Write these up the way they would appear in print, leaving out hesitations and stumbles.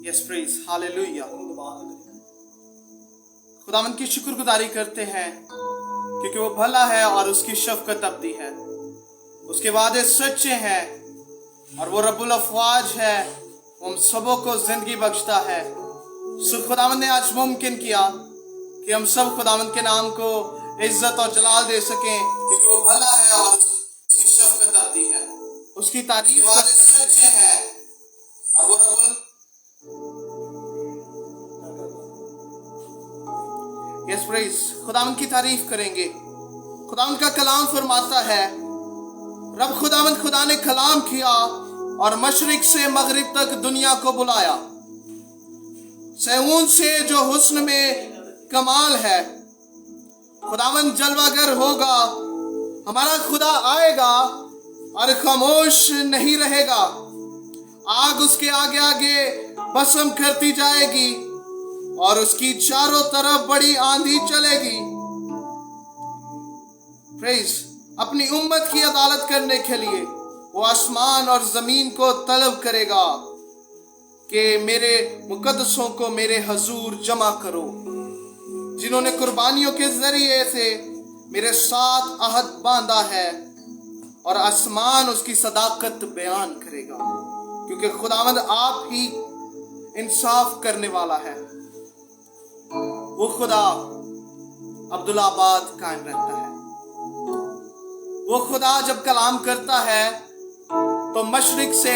Yes praise hallelujah. खुदावंद की शुक्रगुजारी करते हैं क्योंकि वो भला है और उसकी शफकत अबदी है, उसके वादे सच्चे हैं और वो रब्बुल अफवाज है, हम सबों को जिंदगी बख्शता है। सो खुदावंद ने आज मुमकिन किया कि हम सब खुदावंद के नाम को इज्जत और जलाल दे सकें क्योंकि वो भला है और उसकी शफकत अबदी है, उसकी तारीफ वादे सच्चे हैं और वो रब्बुल यस प्रेज खुदावंद की तारीफ करेंगे। खुदावंद का कलाम फरमाता है, रब खुदा ने कलाम किया और मशरिक से मगरिब तक दुनिया को बुलाया। सहून से जो हुस्न में कमाल है, खुदावंद जलवागर होगा, हमारा खुदा आएगा और खामोश नहीं रहेगा। आग उसके आगे आगे भस्म करती जाएगी और उसकी चारों तरफ बड़ी आंधी चलेगी। प्रेज अपनी उम्मत की अदालत करने के लिए वो आसमान और जमीन को तलब करेगा कि मेरे मुकद्दसों को मेरे हजूर जमा करो, जिन्होंने कुर्बानियों के जरिए से मेरे साथ अहद बांधा है, और आसमान उसकी सदाकत बयान करेगा क्योंकि खुदावंद आप ही इंसाफ करने वाला है। वो खुदा अब्दुल्लाबाद कायम रहता है। वो खुदा जब कलाम करता है तो मशरिक से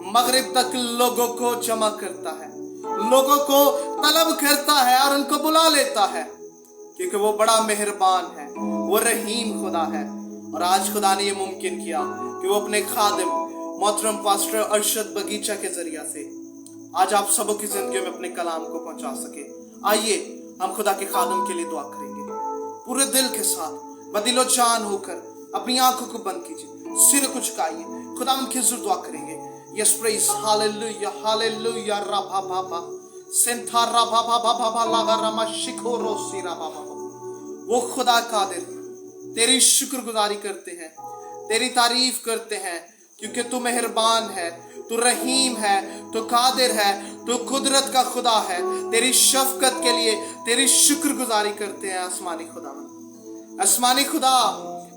मगरिब तक लोगों को जमा करता है, लोगों को तलब करता है और उनको बुला लेता है क्योंकि वो बड़ा मेहरबान है, वो रहीम खुदा है। और आज खुदा ने ये मुमकिन किया कि वो अपने खादिम मोहतरम पास्टर अरशद बगीचा के जरिया से आज आप सबों की जिंदगी में अपने कलाम को पहुंचा सके। आइए हम खुदा के खादिम के लिए दुआ करेंगे पूरे दिल के साथ, बदिलो जान होकर अपनी आंखों को बंद कीजिए, सिर को झुकाइए, खुदा उनकी जरूर दुआ करेंगे। यस प्रेज हालेलुया हालेलुया राभा बाबा सेंथा राभा बाबा बाबा लागा रमा शिखो रोसी राभा बाबा। वो खुदा कादिर, तेरी शुक्रगुजारी करते हैं, तेरी तारीफ करते हैं क्योंकि तू मेहरबान है, तू रहीम है, तू कादिर है, तू कुदरत का खुदा है। तेरी शफकत के लिए तेरी शुक्रगुजारी करते हैं आसमानी खुदा। आसमानी खुदा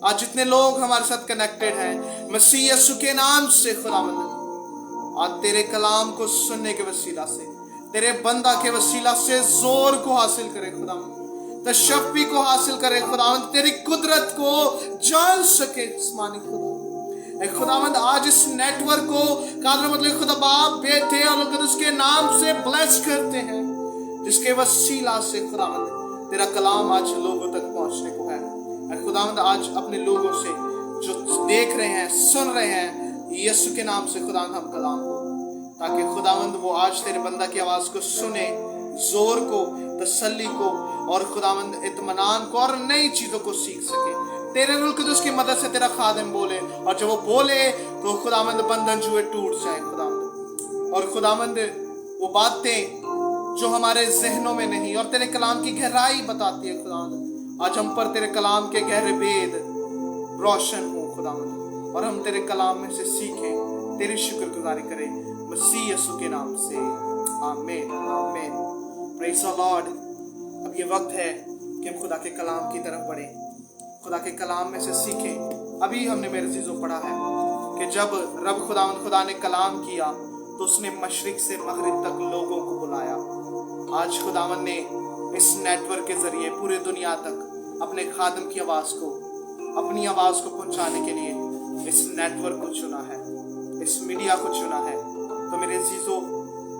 आज जितने लोग हमारे साथ कनेक्टेड हैं मसीह यीशु के नाम से खुदावंद, आज तेरे कलाम को सुनने के वसीला से, तेरे बंदा के वसीला से जोर को हासिल करे खुदावंद, तशफ़ी को हासिल करे खुदावंद, तेरी कुदरत को जान सके आसमानी खुदा। खुदावंद आज इस नेटवर्क को कादर मतलब खुदा बाप बेटे और उसके नाम से ब्लेस करते हैं, जिसके वसीला से खुदावंद तेरा कलाम आज लोगों तक पहुंचने को है। खुदावंद आज अपने लोगों से जो देख रहे हैं सुन रहे हैं यीशु के नाम से खुदावंद हम कलाम हो, ताकि खुदावंद वो आज तेरे बंदा की आवाज को सुने, जोर को, तसल्ली को और खुदावंद इत्मीनान को और नई चीजों को सीख सके। तेरे रूह कुदूस की मदद से तेरा खादिम बोले और जब वो बोले तो खुदावंद बंधन जुए टूट जाए खुदावंद, और खुदावंद वो बातें जो हमारे जहनों में नहीं और तेरे कलाम की गहराई बताती है खुदावंद, आज हम पर तेरे कलाम के गहरे भेद रोशन हो खुदावंद, और हम तेरे कलाम में से सीखें, तेरी शुक्रगुजारी करें मसीह यीशु के नाम से। आमीन आमीन। Praise the Lord. अब ये वक्त है कि हम खुदा के कलाम की तरफ बढ़ें, खुदा के कलाम में से सीखें। अभी हमने मेरे चीज़ों पढ़ा है कि जब रब खुदा ने कलाम किया तो उसने मशरिक से मगरिब तक लोगों को बुलाया। आज खुदावन ने इस नेटवर्क के जरिए पूरे दुनिया तक अपने खादिम की आवाज़ को, अपनी आवाज़ को पहुंचाने के लिए इस नेटवर्क को चुना है, इस मीडिया को चुना है। तो मेरे अजीजों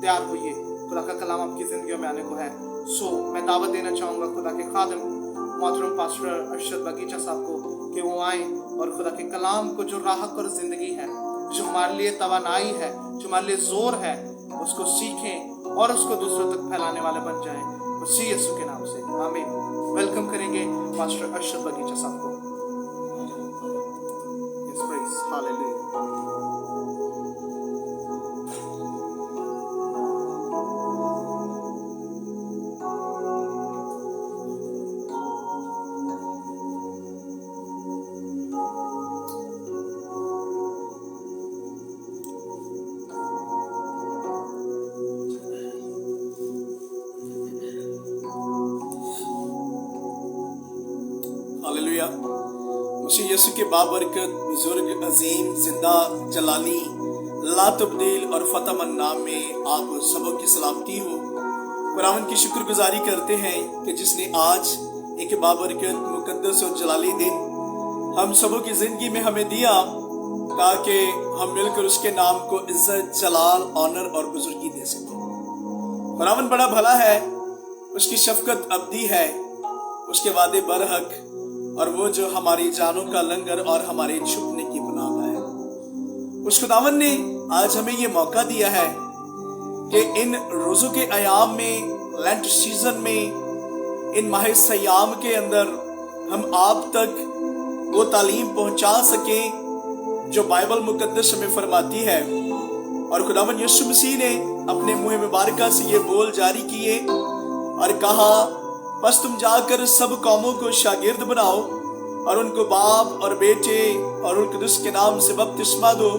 तैयार होइए, खुदा का कलाम आपकी ज़िंदगी में आने को है। सो मैं दावत देना चाहूँगा खुदा के खादिम मोहतरम पास्टर अरशद बगीचा साहब को कि वो आएँ और खुदा के कलाम को जो राहत और ज़िंदगी है, जो हमारे लिए तवानाई है, जो हमारे लिए जोर है, उसको सीखें और उसको दूसरों तक फैलाने वाले बन जाएं मसीह यीशु के नाम से। आमीन। वेलकम करेंगे पास्टर अरशद बगीचा साहब को। Yes praise hallelujah. मसीह यीशु के बाबरकत बुजुर्ग अजीम जिंदा जलाली ला तब्दील और फतेहमंद नाम में आप सबों की सलामती हो। खुदावंद की शुक्रगुजारी करते हैं कि जिसने आज एक बाबरकत मुकद्दस और जलाली दिन हम सबों की जिंदगी में हमें दिया, ताकि हम मिलकर उसके नाम को इज्जत, जलाल, ऑनर और बुजुर्गी दे सकें। खुदावंद बड़ा भला है, उसकी शफकत अब्दी है, उसके वादे बरहक, और वो जो हमारी जानों का लंगर और हमारे छुपने की पनाह है। उस खुदावंद ने आज हमें ये मौका दिया है कि इन रोज़ों के अयाम में, लेंट सीजन में, इन माह सयाम के अंदर हम आप तक वो तालीम पहुंचा सकें जो बाइबल मुकद्दस हमें फरमाती है। और खुदावंद यीशु मसीह ने अपने मुँह मुबारक से ये बोल जारी किए और कहा, बस तुम जाकर सब कौमों को शागिर्द बनाओ और उनको बाप और बेटे और रूह कुदस के नाम से बपतिस्मा दो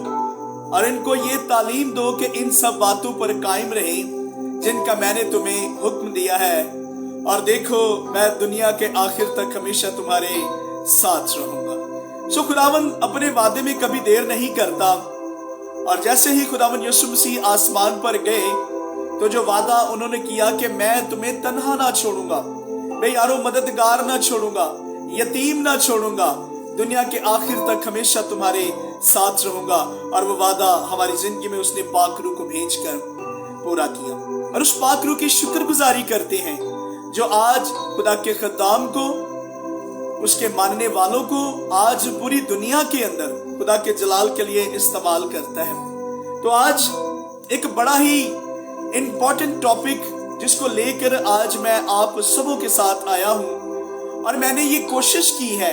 और इनको ये तालीम दो कि इन सब बातों पर कायम रहे जिनका मैंने तुम्हें हुक्म दिया है, और देखो मैं दुनिया के आखिर तक हमेशा तुम्हारे साथ रहूंगा। सो खुदावंद अपने वादे में कभी देर नहीं करता, और जैसे ही खुदावंद यीशु मसीह आसमान पर गए तो जो वादा उन्होंने किया कि मैं तुम्हें तन्हा ना छोड़ूंगा, मैं यारों मददगार ना छोड़ूंगा, यतीम ना छोड़ूंगा, दुनिया के आखिर तक हमेशा तुम्हारे साथ रहूंगा, और वो वादा हमारी जिंदगी में उसने पाक रूह को भेजकर पूरा किया। और उस पाक रूह की शुक्रगुजारी करते हैं जो आज खुदा के खद्दाम को, उसके मानने वालों को आज पूरी दुनिया के अंदर खुदा के जलाल के लिए इस्तेमाल करता है। तो आज एक बड़ा ही इंपॉर्टेंट टॉपिक जिसको लेकर आज मैं आप सबों के साथ आया हूं, और मैंने ये कोशिश की है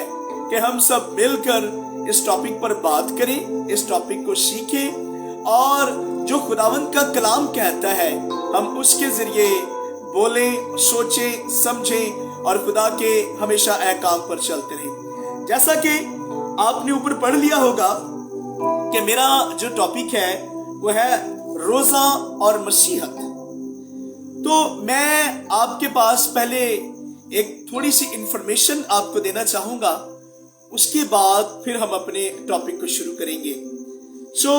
कि हम सब मिलकर इस टॉपिक पर बात करें, इस टॉपिक को सीखें, और जो खुदावंद का कलाम कहता है हम उसके जरिए बोलें, सोचें, समझें और खुदा के हमेशा अहकाम पर चलते रहें। जैसा कि आपने ऊपर पढ़ लिया होगा कि मेरा जो टॉपिक है वो है रोजा और मसीहत। तो मैं आपके पास पहले एक थोड़ी सी इंफॉर्मेशन आपको देना चाहूंगा, उसके बाद फिर हम अपने टॉपिक को शुरू करेंगे। सो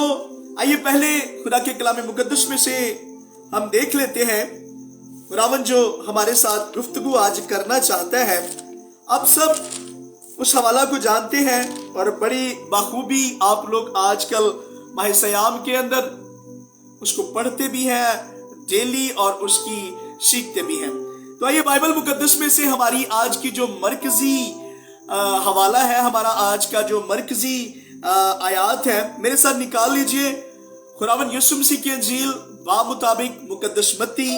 आइए पहले खुदा के कलाम मुकद्दस में से हम देख लेते हैं खुदावंद जो हमारे साथ गुफ्तगू आज करना चाहता है। आप सब उस हवाला को जानते हैं और बड़ी बाखूबी आप लोग आजकल माह सयाम के अंदर उसको पढ़ते भी हैं डेली और उसकी सीखते भी हैं। तो आइए बाइबल मुकद्दस में से हमारी आज की जो मरकजी हवाला है, हमारा आज का जो मरकजी आयात है, मेरे साथ निकाल लीजिए। खुदावंद यीशु मसीह की इंजील बामुताबिक मुकद्दस मत्ती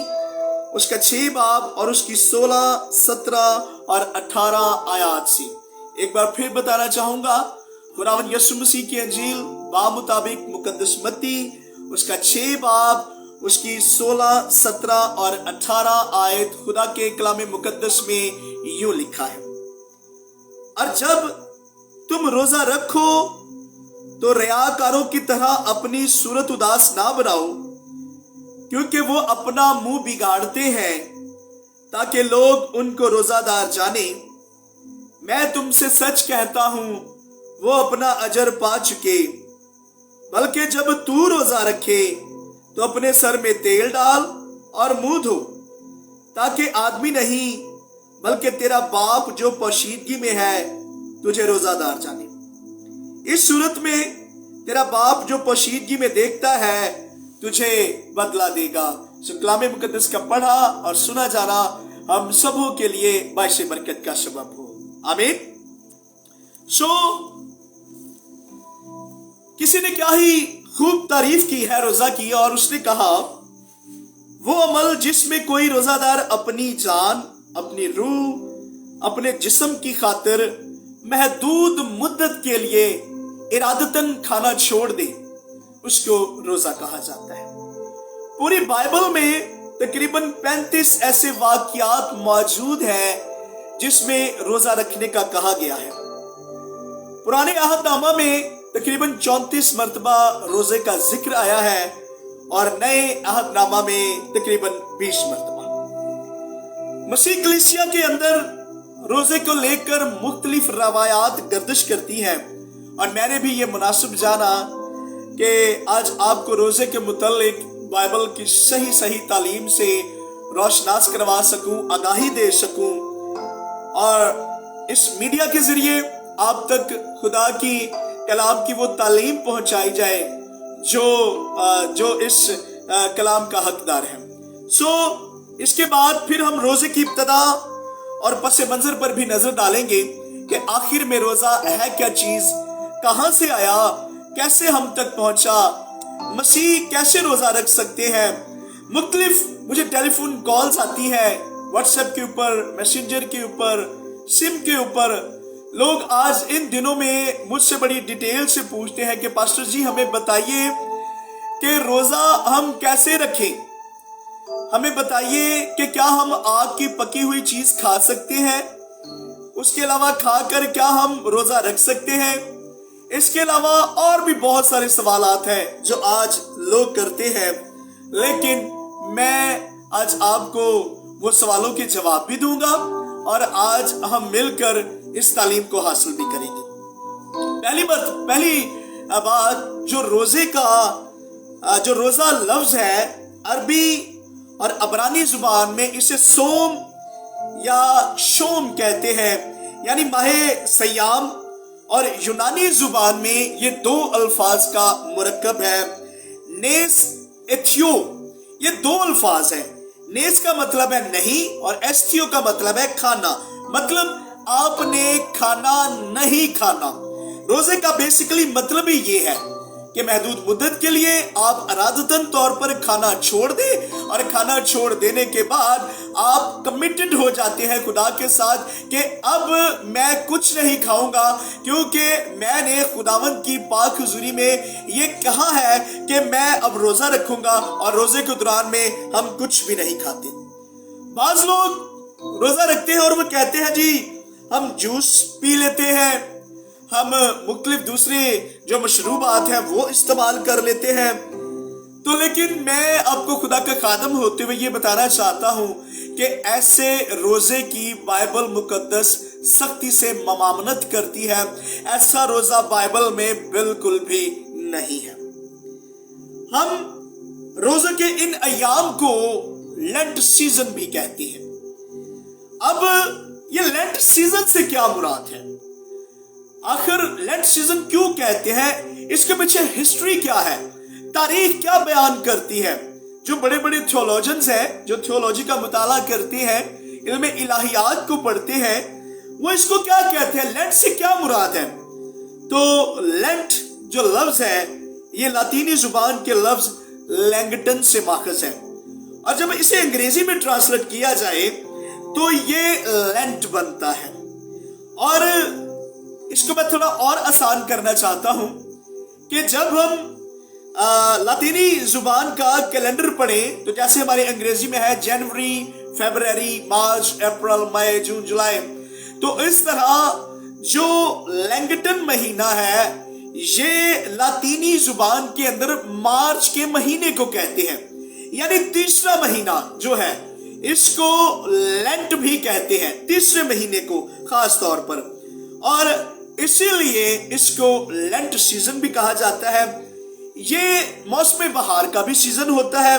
उसका 6 बाब और उसकी 16, 17 और 18 आयात से। एक बार फिर बताना चाहूंगा, खुदावंद यीशु मसीह की इंजील बामुताबिक मुकद्दस मत्ती उसका 6 बाब उसकी 16, 17 और 18 आयत खुदा के कलाम मुकद्दस में यूं लिखा है, और जब तुम रोजा रखो तो रियाकारों की तरह अपनी सूरत उदास ना बनाओ, क्योंकि वो अपना मुंह बिगाड़ते हैं ताकि लोग उनको रोजादार जाने। मैं तुमसे सच कहता हूं वो अपना अजर पा चुके। बल्कि जब तू रोजा रखे तो अपने सर में तेल डाल और मुंह धो, ताकि आदमी नहीं बल्कि तेरा बाप जो पोशीदगी में है तुझे रोजादार जाने। इस सूरत में तेरा बाप जो पोशीदगी में देखता है तुझे बदला देगा। सो कलाम मुकद्दस का पढ़ा और सुना जाना हम सबों के लिए बाइश बरकत का सबब हो। आमीन। सो किसी ने क्या ही खूब तारीफ की है रोजा की, और उसने कहा वो अमल जिसमें कोई रोजादार अपनी जान, अपनी रूह, अपने जिस्म की खातिर महदूद मुद्दत के लिए इरादतन खाना छोड़ दे, उसको रोजा कहा जाता है। पूरी बाइबल में तकरीबन 35 ऐसे वाकयात मौजूद हैं जिसमें रोजा रखने का कहा गया है। पुराने अहदनामा में तकरीबन 34 मरतबा रोजे का जिक्र आया है, और नए अहदनामा में तकरीबन 20 मरतबा। मसीह कलीसिया के अंदर रोजे को लेकर मुख्तलिफ रवायात गर्दिश करती हैं, और मैंने भी ये मुनासिब जाना कि आज आपको रोजे के मुतल्लिक बाइबल की सही तालीम से रोशनास करवा सकूं, आगाही दे सकूं, और इस मीडिया के जरिए आप तक खुदा की कलाम की वो तालीम पहुंचाई जाए जो इस कलाम का हकदार है। इसके बाद फिर हम रोजे की इब्तदा और पस मंजर पर भी नजर डालेंगे कि आखिर में रोजा है क्या चीज, कहां से आया, कैसे हम तक पहुंचा, मसीह कैसे रोजा रख सकते हैं। मुख्तलिफ मुझे टेलीफोन कॉल्स आती है, व्हाट्सएप के ऊपर, मैसेंजर के ऊपर, सिम के ऊपर। लोग आज इन दिनों में मुझसे बड़ी डिटेल से पूछते हैं कि पास्टर जी हमें बताइए कि रोजा हम कैसे रखें, हमें बताइए कि क्या हम आग की पकी हुई चीज खा सकते हैं, उसके अलावा खाकर क्या हम रोजा रख सकते हैं। इसके अलावा और भी बहुत सारे सवालात हैं जो आज लोग करते हैं, लेकिन मैं आज आपको वो सवालों के जवाब भी दूंगा और आज हम मिलकर इस तालीम को हासिल भी करेंगे। पहली बात जो रोजा लफ्ज है, अरबी और अबरानी जुबान में इसे सोम या शोम कहते हैं, यानी माहे सयाम, और यूनानी जुबान में ये दो अल्फाज का मुरक्कब है, नेस एथियो। ये दो अल्फाज हैं। नेस का मतलब है नहीं और एस्थियो का मतलब है खाना, मतलब आपने खाना नहीं खाना। रोजे का बेसिकली मतलब ही ये है कि महदूद मुद्दत के लिए आप इरादतन तौर पर खाना छोड़ दें, और खाना छोड़ देने के बाद आप कमिटेड हो जाते हैं खुदा के साथ कि अब मैं कुछ नहीं खाऊंगा, क्योंकि मैंने खुदावंद की पाक हुजूरी में ये कहा है कि मैं अब रोजा रखूंगा, और रोजे के दौरान में हम कुछ भी नहीं खाते। बाज लोग रोजा रखते हैं और वो कहते हैं जी हम जूस पी लेते हैं, हम मुख्तलिफ दूसरे जो मशरूबात हैं वो इस्तेमाल कर लेते हैं। तो लेकिन मैं आपको खुदा का खादम होते हुए ये बताना चाहता हूं कि ऐसे रोजे की बाइबल मुकद्दस सख्ती से ममामनत करती है। ऐसा रोजा बाइबल में बिल्कुल भी नहीं है। हम रोजे के इन अय्याम को लेंट सीजन भी कहते हैं। अब ये लेंट सीजन से क्या मुराद है, आखिर लेंट सीजन क्यों कहते हैं, इसके पीछे हिस्ट्री क्या है, तारीख क्या बयान करती है। जो बड़े बड़े थियोलॉजियंस हैं, जो थियोलॉजी का मुताला करते हैं, इल्म इलाहियात को पढ़ते हैं, वो इसको क्या कहते हैं, लेंट से क्या मुराद है। तो लेंट जो लफ्ज है ये लातीनी जुबान के लफ्ज लैंगटन से माखज है, और जब इसे अंग्रेजी में ट्रांसलेट किया जाए तो ये लेंट बनता है। और इसको मैं थोड़ा और आसान करना चाहता हूं कि जब हम लातीनी जुबान का कैलेंडर पढ़ें तो जैसे हमारे अंग्रेजी में है जनवरी, फरवरी, मार्च, अप्रैल, मई, जून, जुलाई, तो इस तरह जो लैंगटन महीना है ये लातीनी जुबान के अंदर मार्च के महीने को कहते हैं, यानी तीसरा महीना जो है इसको लेंट भी कहते हैं, तीसरे महीने को खास तौर पर, और इसीलिए इसको लेंट सीजन भी कहा जाता है। ये मौसम बहार का भी सीजन होता है,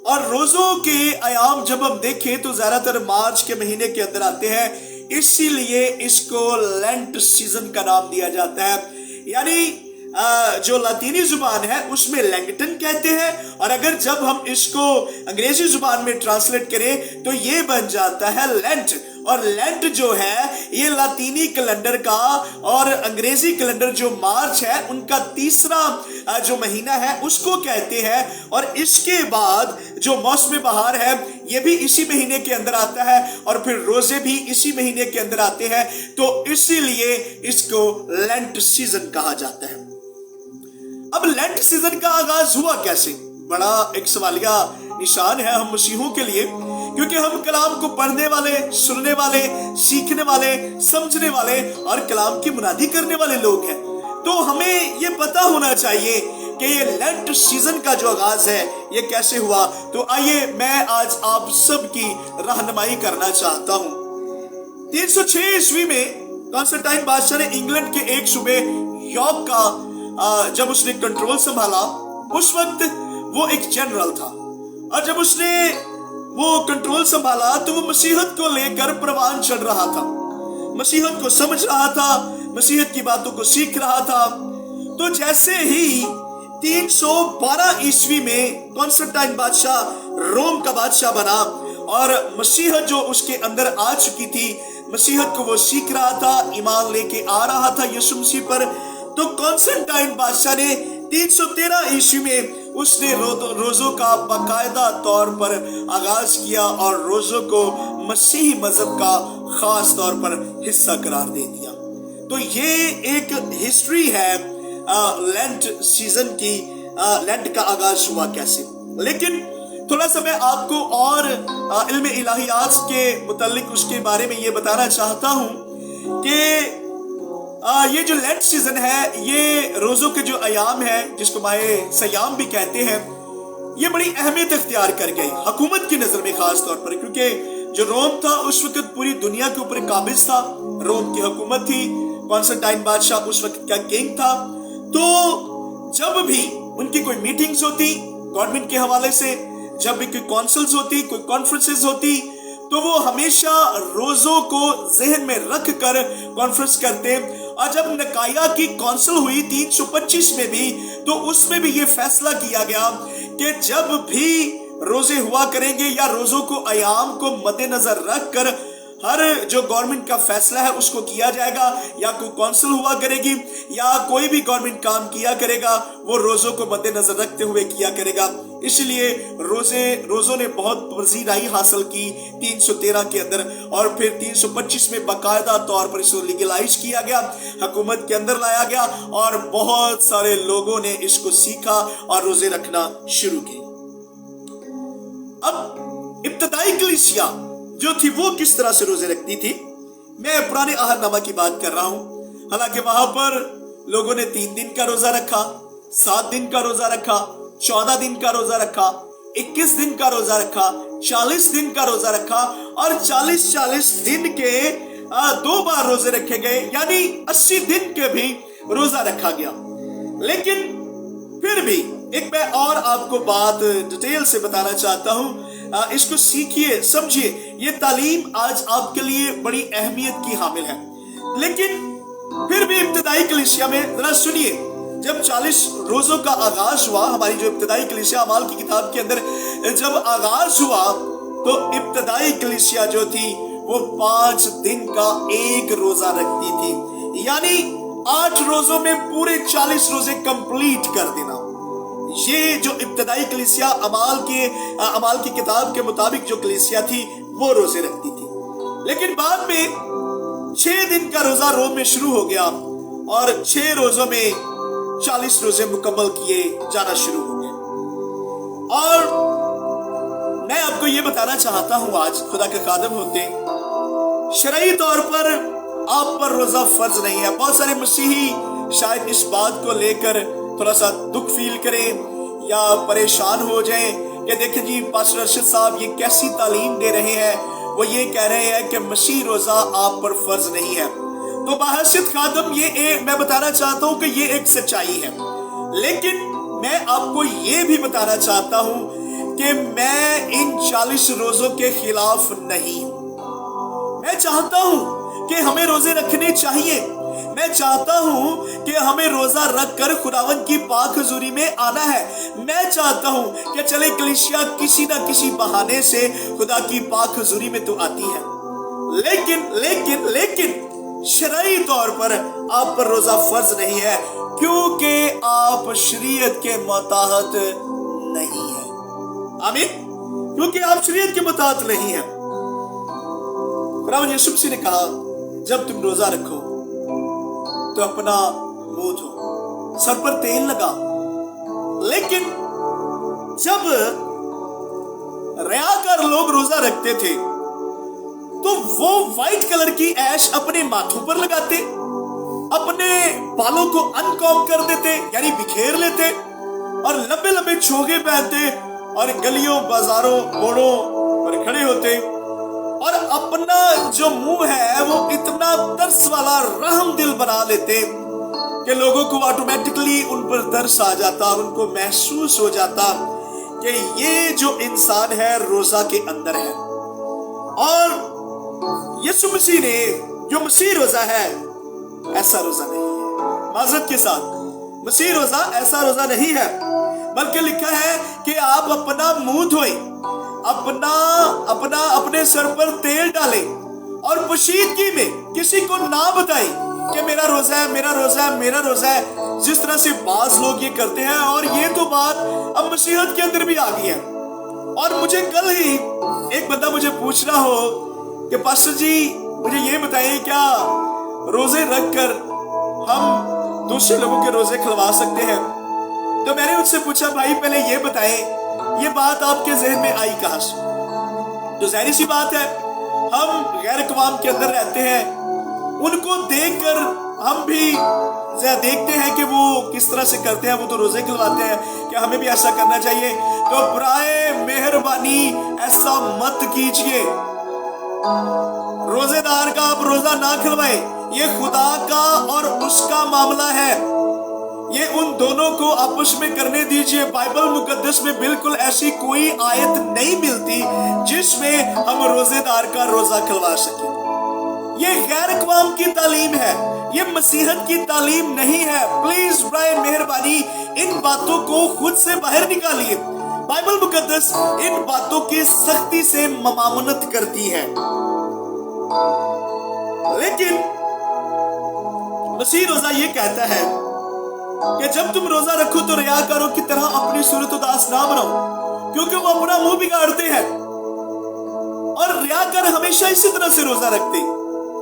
और रोजों के आयाम जब हम देखें तो ज्यादातर मार्च के महीने के अंदर आते हैं, इसीलिए इसको लेंट सीजन का नाम दिया जाता है। यानी जो लातीनी जुबान है उसमें लैंगटन कहते हैं, और अगर जब हम इसको अंग्रेजी जुबान में ट्रांसलेट करें तो ये बन जाता है लेंट। और लेंट जो है ये लातीनी कैलेंडर का और अंग्रेजी कैलेंडर जो मार्च है उनका तीसरा जो महीना है उसको कहते हैं। और इसके बाद जो मौसम बहार है ये भी इसी महीने के अंदर आता है, और फिर रोजे भी इसी महीने के अंदर आते हैं, तो इसीलिए इसको लेंट सीजन कहा जाता है। अब लेंट सीजन का आगाज हुआ कैसे, बड़ा एक सवालिया निशान है हम मसीहों के लिए, क्योंकि हम कलाम को पढ़ने वाले, सुनने वाले, सीखने वाले, समझने वाले और कलाम की मुनादी करने वाले लोग हैं। तो हमें ये पता होना चाहिए कि ये लेंट सीजन का जो आगाज है ये कैसे हुआ। तो आइए मैं आज आप सब की रहनुमाई करना चाहता हूं। 306 ईस्वी में कॉन्स्टेंटाइन बादशाह ने इंग्लैंड के एक सूबे यॉर्क का जब उसने कंट्रोल संभाला, उस वक्त वो एक जनरल था, और जब उसने वो कंट्रोल संभाला तो वो मसीहत को लेकर परवान चढ़ रहा था, मसीहत को समझ रहा था, मसीहत की बातों को सीख रहा था। तो जैसे ही 312 ईस्वी में कॉन्स्टेंटाइन बादशाह रोम का बादशाह बना और मसीहत जो उसके अंदर आ चुकी थी, मसीहत को वो सीख रहा था, ईमान लेके आ रहा था यीशु मसीह पर, तो कॉन्स्टेंटाइन बादशाह ने 313 ईस्वी में उसने रोजों का बाकायदा तौर पर आगाज किया और रोजों को मसीही मजहब का खास तौर पर हिस्सा करार दे दिया। तो ये एक हिस्ट्री है लेंट सीजन की, लेंट का आगाज हुआ कैसे। लेकिन थोड़ा सा मैं आपको और इल्म इलाहियात के मुतालिक उसके बारे में ये बताना चाहता हूँ कि ये जो लेंट सीजन है, ये रोजों के जो अयाम है जिसको माहे सयाम भी कहते हैं, ये बड़ी अहमियत इख्तियार कर गई हुकूमत की नजर में, खास तौर पर क्योंकि जो रोम था उस वक्त पूरी दुनिया के ऊपर काबिज था, रोम की हुकूमत थी, कॉन्स्टेंटाइन बादशाह उस वक्त का किंग था। तो जब भी उनकी कोई मीटिंग्स होती गवर्नमेंट के हवाले से, जब भी कोई काउंसिल्स होती, कोई कॉन्फ्रेंसेस होती, तो वो हमेशा रोजों को जहन में रख कर कॉन्फ्रेंस करते। और जब निकाया की काउंसिल हुई 325 में भी, तो उसमें भी ये फैसला किया गया कि जब भी रोजे हुआ करेंगे या रोजों को अयाम को मद्देनजर रख कर हर जो गवर्नमेंट का फैसला है उसको किया जाएगा, या कोई काउंसिल हुआ करेगी या कोई भी गवर्नमेंट काम किया करेगा, वो रोजों को मद्देनजर रखते हुए किया करेगा। इसलिए रोजों ने बहुत पजीराई हासिल की 313 के अंदर, और फिर 325 में बाकायदा तौर पर इसको लीगलाइज किया गया, हुकूमत के अंदर लाया गया, और बहुत सारे लोगों ने इसको सीखा और रोजे रखना शुरू किए। अब इब्तदाई कलीसिया जो थी वो किस तरह से रोजे रखती थी, मैं पुराने अहदनामा की बात कर रहा हूं। हालांकि वहां पर लोगों ने 3 दिन का रोजा रखा, 7 दिन का रोजा रखा, 14 दिन का रोजा रखा, 21 दिन का रोजा रखा, 40 दिन का रोजा रखा, और 40 दिन के 2 बार रोजे रखे गए, यानी 80 दिन के भी रोजा रखा गया। लेकिन फिर भी एक मैं और आपको बात डिटेल से बताना चाहता हूं, इसको सीखिए, समझिए, ये तालीम आज आपके लिए बड़ी अहमियत की हामिल है। लेकिन फिर भी इब्तदाई कलीसिया में जरा सुनिए, जब 40 रोजों का आगाज हुआ, हमारी जो इब्तदाई कलीसिया अमाल की किताब के अंदर जब आगाज हुआ, तो इब्तदाई कलीसिया जो थी वो 5 दिन का एक रोजा रखती थी, यानी 8 रोजों में पूरे 40 रोजे कंप्लीट कर देना। ये जो इब्तदाई कलीसिया अमाल की किताब के मुताबिक जो कलीसिया थी वो रोजे रखती थी। लेकिन बाद में 6 दिन का रोजा रोम में शुरू हो गया और 6 रोजों में 40 रोजे मुकम्मल किए जाना शुरू हो गए। और मैं आपको ये बताना चाहता हूं, आज खुदा के खादिम होते शरई तौर पर आप पर रोजा फर्ज नहीं है। बहुत सारे मसीही शायद इस बात को लेकर थोड़ा सा दुख फील करें या परेशान हो जाएं कि देखिए जी पास्टर अरशद साहब ये कैसी तालीम दे रहे हैं, वो ये कह रहे हैं कि मसीह रोजा आप पर फर्ज नहीं है। तो बहैसियत खादम मैं बताना चाहता हूं कि ये एक सच्चाई है, लेकिन मैं आपको ये भी बताना चाहता हूं कि मैं इन 40 रोजों के खिलाफ नहीं हूं। मैं चाहता हूं कि हमें रोजे रखने चाहिए, मैं चाहता हूं कि हमें रोजा रखकर खुदावंद की पाक हुजूरी में आना है। मैं चाहता हूं कि चले कलीसिया किसी ना किसी बहाने से खुदा की पाक हुजूरी में तो आती है, लेकिन शरई तौर पर आप पर रोजा फर्ज नहीं है, क्योंकि आप शरीयत के मुताहत नहीं है। आमीन, क्योंकि आप शरीयत के मुताहत नहीं है। खुदावंद यीशु मसीह ने कहा जब तुम रोजा रखो तो अपना मुंह धो, सर पर तेल लगा। लेकिन जब रियाकार लोग रोजा रखते थे तो वो व्हाइट कलर की ऐश अपने माथों पर लगाते, अपने बालों को अनकॉम कर देते यानी बिखेर लेते, और लंबे लंबे चोगे पहनते और गलियों बाजारों मोड़ों पर खड़े होते और अपना जो मुंह है वो इतना तरस वाला रहम दिल बना लेते कि लोगों को ऑटोमेटिकली उन पर तरस आ जाता, उनको महसूस हो जाता कि ये जो इंसान है रोजा के अंदर है। और यीशु मसीह ने जो मसीह रोजा है ऐसा रोजा नहीं है। माजरत के साथ, मसीह रोजा ऐसा रोजा नहीं है, बल्कि लिखा है कि आप अपना मुंह धोए, अपने सर पर तेल डाले और पोशीदगी में किसी को ना बताए कि मेरा रोजा है, मेरा रोजा है, मेरा रोजा है, जिस तरह से बाज लोग ये करते हैं। और ये तो बात अब मसीहत के अंदर भी आ गई है। और मुझे कल ही एक बंदा मुझे पूछ रहा हो कि पास्टर जी मुझे ये बताइए, क्या रोजे रखकर हम दूसरे लोगों के रोजे खुलवा सकते हैं? तो मैंने उनसे पूछा, भाई पहले ये बताएं, ये बात आपके जहन में आई कहां से? तो जाहिर सी बात है, हम गैर अक़वाम के अंदर रहते हैं, उनको देखकर हम भी देखते हैं कि वो किस तरह से करते हैं, वो तो रोजे खिलवाते हैं, क्या हमें भी ऐसा करना चाहिए? तो बराए मेहरबानी ऐसा मत कीजिए। रोजेदार का आप रोजा ना खिलवाएं, ये खुदा का और उसका मामला है, ये उन दोनों को आपस में करने दीजिए। बाइबल मुकद्दस में बिल्कुल ऐसी कोई आयत नहीं मिलती जिसमें हम रोजेदार का रोजा खिलवा सकें। ये गैर अक़वाम की तालीम है, ये मसीहत की तालीम नहीं है। प्लीज ब्राय मेहरबानी इन बातों को खुद से बाहर निकालिए। बाइबल मुकद्दस इन बातों की सख्ती से ममामनत करती है, लेकिन मसीह रोजा ये कहता है कि जब तुम रोजा रखो तो रियाकारों की तरह अपनी सूरत उदास ना बनाओ, क्योंकि वो अपना मुंह बिगाड़ते हैं। और रियाकार हमेशा इसी तरह से रोजा रखते,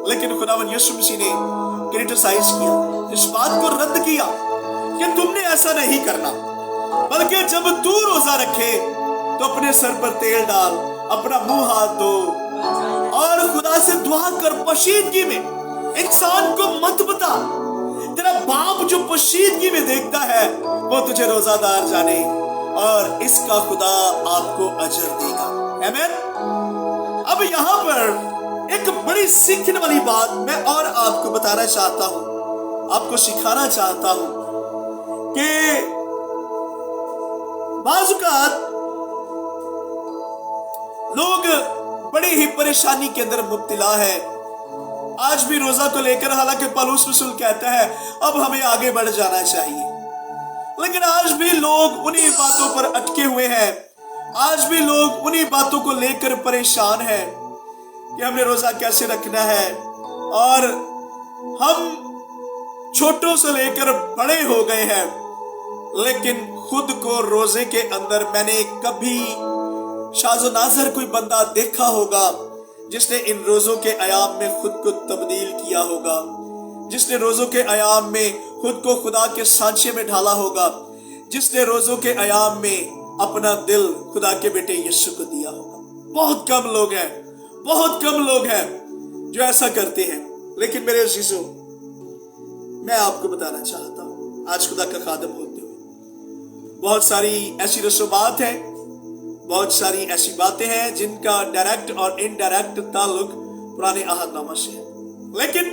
लेकिन खुदावंद यीशु मसीह ने क्रिटिसाइज किया, इस बात को रद्द किया कि तुमने ऐसा नहीं करना, बल्कि जब तू रोजा रखे तो अपने सर पर तेल डाल, अपना मुंह हाथ धो और खुदा से दुआ कर पोशीदगी में। इंसान को मत बता, तेरा बाप जो पोशीदगी में देखता है वो तुझे रोजादार जाने, और इसका खुदा आपको अजर देगा। आमीन। अब यहां पर एक बड़ी सीखने वाली बात मैं और आपको बताना चाहता हूं, आपको सिखाना चाहता हूं कि बाज़-औक़ात लोग बड़ी ही परेशानी के अंदर मुब्तला है आज भी रोजा को लेकर। हालांकि पौलुस रसूल कहता है अब हमें आगे बढ़ जाना चाहिए, लेकिन आज भी लोग उन्हीं बातों पर अटके हुए हैं, आज भी लोग उन्हीं बातों को लेकर परेशान हैं कि हमने रोजा कैसे रखना है। और हम छोटों से लेकर बड़े हो गए हैं, लेकिन खुद को रोजे के अंदर मैंने कभी शाज़ो नाज़र कोई बंदा देखा होगा जिसने इन रोजों के अयाम में खुद को तब्दील किया होगा, जिसने रोजों के अयाम में खुद को खुदा के सांचे में ढाला होगा, जिसने रोजों के अयाम में अपना दिल खुदा के बेटे यीशु को दिया होगा। बहुत कम लोग हैं, बहुत कम लोग हैं जो ऐसा करते हैं। लेकिन मेरे अजीजों, मैं आपको बताना चाहता हूं, आज खुदा का खादम होते हुए बहुत सारी ऐसी रसूमात हैं, बहुत सारी ऐसी बातें हैं जिनका डायरेक्ट और इनडायरेक्ट ताल्लुक पुराने अहदनामा से है। लेकिन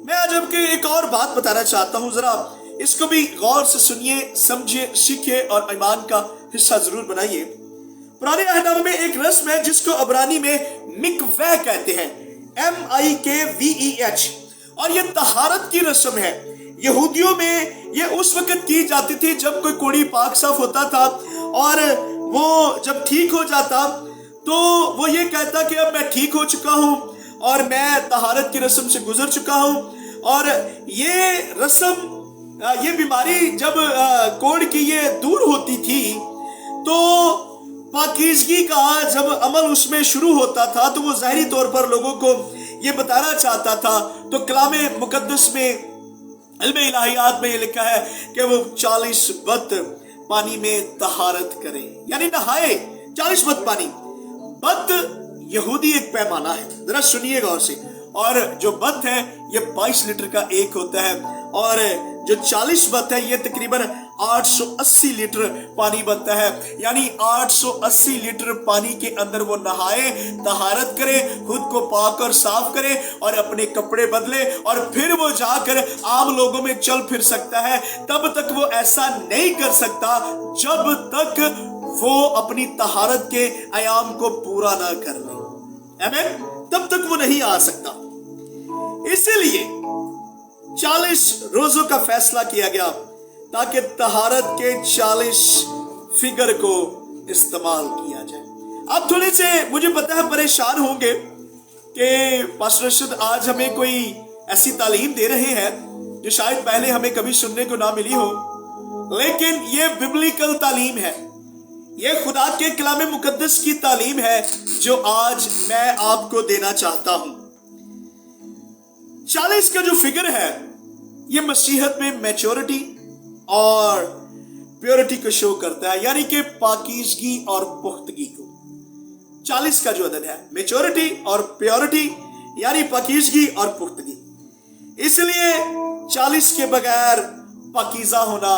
मैं आज आपको एक और बात बताना चाहता हूं, जरा इसको भी गौर से सुनिए, समझिए, सीखिए और ईमान का हिस्सा जरूर बनाइए। पुराने अहदनामे में एक रस्म है जिसको अबरानी में मिकवह कहते हैं, MIKVEH, और ये तहारत की रस्म है। यहूदियों में ये उस वक्त की जाती थी जब कोई कोढ़ी पाक साफ होता था, और वो जब ठीक हो जाता तो वो ये कहता कि अब मैं ठीक हो चुका हूं और मैं तहारत की रस्म से गुजर चुका हूं। और ये रस्म, ये बीमारी जब कोढ़ की ये दूर होती थी तो पाकीज़गी का जब अमल उसमें शुरू होता था तो वो ज़ाहिरी तौर पर लोगों को ये बताना चाहता था। तो कलाम मुकद्दस में, इल्म इलाहियात में ये लिखा है कि वो 40 बत पानी में तहारत करें, यानी नहाए 40 बत पानी। बत यहूदी एक पैमाना है, जरा सुनिए गौर से। और जो बत है ये 22 लीटर का एक होता है, और जो 40 बत है ये तकरीबन 880 लीटर पानी बनता है। यानी 880 लीटर पानी के अंदर वो नहाए, तहारत करे, खुद को पाक और साफ करे और अपने कपड़े बदले और फिर वो जाकर आम लोगों में चल फिर सकता है। तब तक वो ऐसा नहीं कर सकता जब तक वो अपनी तहारत के आयाम को पूरा ना कर ले। आमीन। तब तक वो नहीं आ सकता। इसीलिए 40 रोजों का फैसला किया गया ताकि तहारत के 40 फिगर को इस्तेमाल किया जाए। आप थोड़े से मुझे पता है परेशान होंगे कि पास्टर अरशद आज हमें कोई ऐसी तालीम दे रहे हैं जो शायद पहले हमें कभी सुनने को ना मिली हो, लेकिन ये बिब्लिकल तालीम है, ये खुदा के कलाम मुकद्दस की तालीम है जो आज मैं आपको देना चाहता हूं। 40 का जो फिगर है ये मसीहत में मैच्योरिटी और प्योरिटी को शो करता है, यानी कि पाकीज़गी और पुख्तगी को। 40 का जो अदद है मैच्योरिटी और प्योरिटी यानी पाकीज़गी और पुख्तगी। इसलिए 40 के बगैर पाकीज़ा होना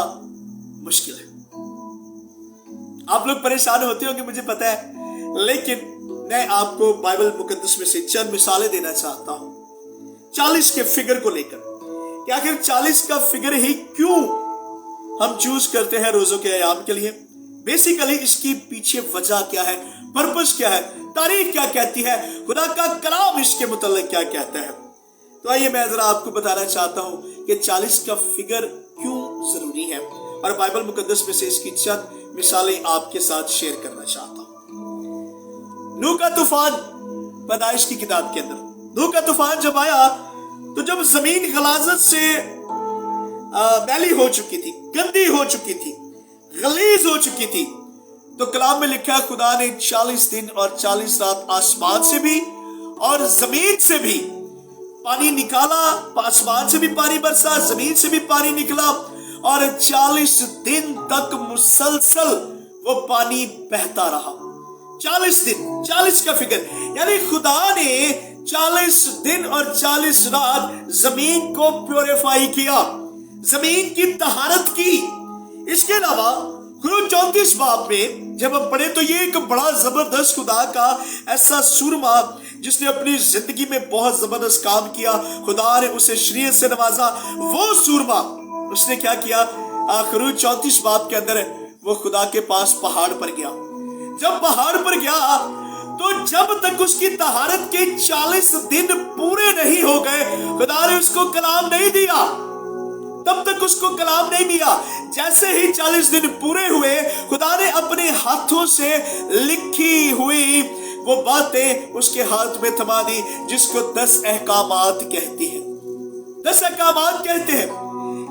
मुश्किल है। आप लोग परेशान होते होंगे मुझे पता है, लेकिन मैं आपको बाइबल मुकद्दस में से चंद मिसालें देना चाहता हूं 40 के फिगर को लेकर कि आखिर 40 का फिगर ही क्यों हम चूज करते हैं रोजों के अयाम के लिए। बेसिकली इसकी पीछे वजह क्या है, पर्पस क्या है, तारीख क्या कहती है, खुदा का कलाम इसके मुतल्लिक क्या कहता है। तो आइए मैं जरा आपको बताना चाहता हूं कि 40 का फिगर क्यों जरूरी है और बाइबल मुकद्दस में से इसकी चंद मिसालें आपके साथ शेयर करना चाहता हूं। नूह का तूफान, पैदाइश की किताब के अंदर नूह का तूफान जब आया तो जब जमीन गलाजत से मैली हो चुकी थी, गंदी हो चुकी थी, गलीज हो चुकी थी, तो कलाम में लिखा खुदा ने 40 दिन और 40 रात आसमान से भी और जमीन से भी पानी निकाला। आसमान से भी पानी बरसा, जमीन से भी पानी निकला और 40 दिन तक मुसलसल वो पानी बहता रहा। 40 दिन, 40 का फिगर, यानी खुदा ने 40 दिन और 40 रात जमीन को प्योरीफाई किया, जमीन की तहारत की। इसके अलावा खुरूज 34 बाब में जब हम पढ़े तो ये एक बड़ा जबरदस्त खुदा का ऐसा सूरमा जिसने अपनी जिंदगी में बहुत जबरदस्त काम किया, खुदा ने उसे शरीयत से नवाजा। वो सूरमा उसने क्या किया, खुरूज 34 बाब के अंदर वो खुदा के पास पहाड़ पर गया। जब पहाड़ पर गया तो जब तक उसकी तहारत के 40 दिन पूरे नहीं हो गए खुदा ने उसको कलाम नहीं दिया, तब तक उसको कलाम नहीं दिया। जैसे ही 40 दिन पूरे हुए खुदा ने अपने हाथों से लिखी हुई वो बातें उसके हाथ में थमा दी जिसको 10 अहकामात कहती है। 10 अहकामात कहते हैं।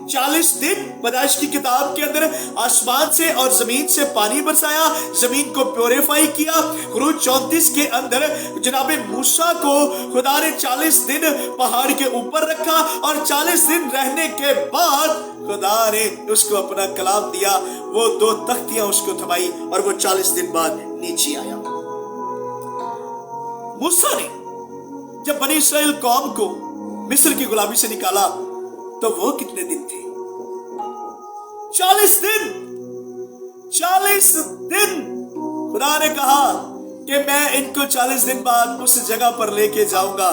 40 दिन पैदाइश की किताब के अंदर आसमान से और जमीन से पानी बरसाया, जमीन को प्योरीफाई किया। खुरूज 34 के अंदर जनाबे मूसा को खुदा ने 40 दिन पहाड़ के ऊपर रखा और 40 दिन रहने के बाद खुदा ने उसको अपना कलाम दिया। वो 2 तख्तियां उसको थमाई और वो 40 दिन बाद नीचे आया। मूसा ने जब बनी इस्राएल कौम को मिस्र की गुलामी से निकाला तो वो कितने दिन थे? 40 दिन। 40 दिन खुदा ने कहा कि मैं इनको 40 दिन बाद उस जगह पर लेके जाऊंगा